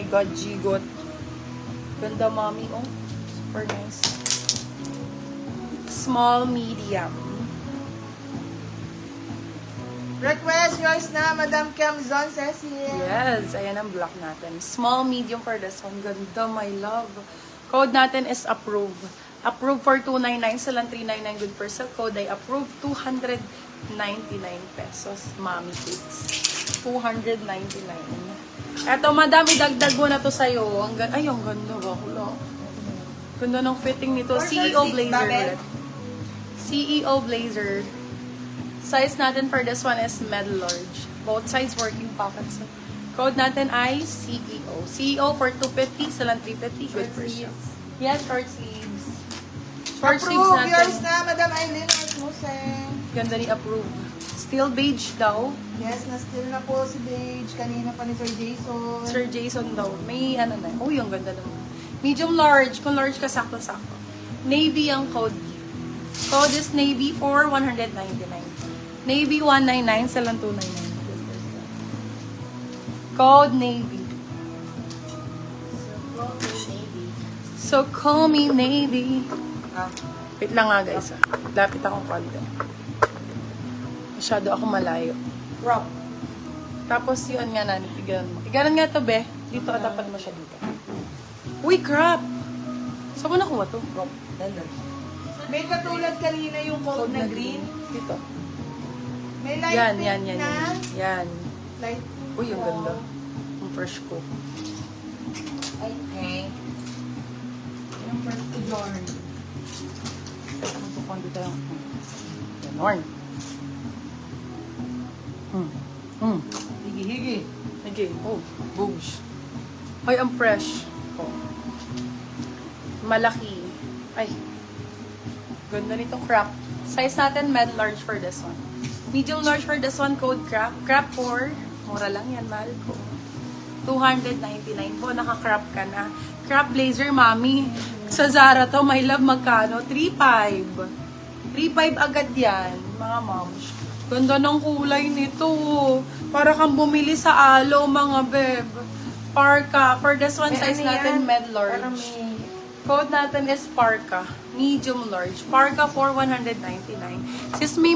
God, Gigot. Ganda, mommy. Oh, super nice. Small, medium. Request yours na, Madam Camzon Cecil. Yes, ayan ang block natin. Small, medium for this one. Ganda, my love. Code natin is approve. Approve for 299. Sa lang 399 good per sale. Code ay approve 299 pesos. Mommy Kids. 299. Eto, madam, idagdag mo na to sa'yo. Ay, ang ganda. Bakula. Ganda ng fitting nito. CEO Blazer ulit. CEO Blazer. Size natin for this one is med large. Both sides working pockets. Code natin ay CEO. CEO for 250, sa lang 350. Good for sale. Yes, short sleeves. Short sleeves Approve natin. yours na, Madam Eileen Osmuseng. Ganda ni approve. Steel beige daw. Yes, na-still na po si Beige. Kanina pa ni Sir Jason. Sir Jason daw. May ano na. Oh, yung ganda naman. Medium large. Kung large ka, sakto-sakto. Navy ang code. Code is Navy for 199. Navy 199 sa lang 299. Code Navy. So call me Navy. Ah. Wait lang nga guys. Lapit akong konti. Masyado ako malayo. Crop. Tapos yun nga na, tigaran mo. Tigaran nga to, be. Dito, tapat mo siya dito. Uy, crap! Saan mo nakuha to? Crop. May katulad kanina yung coat na green. Dito. May light Yan, pink yan, yan, na. yan. Yan. Light. Uy, ang ganda. Ang fresh ko. Ay, pink. Yung first to Jorn. Magpupuan dito yung... Ganon. Higi-higi. Sige. Oh, boobs. Ay, ang fresh. Oh. Malaki. Ay. Ganda nitong crop. Size natin, med large for this one. Medium large for this one, code crop. Crop for, mura lang yan, mahal ko. 299 po, naka-crop ka na. Crop blazer, mami. Sa Zara to, my love, magkano? 3.5. 3.5 agad yan, mga moms. Ganda ng kulay nito. Para kang bumili sa alo, mga beb. Parka. For this one, size natin, med large. Code natin is Parka. Medium large. Parka for 199. Sis, may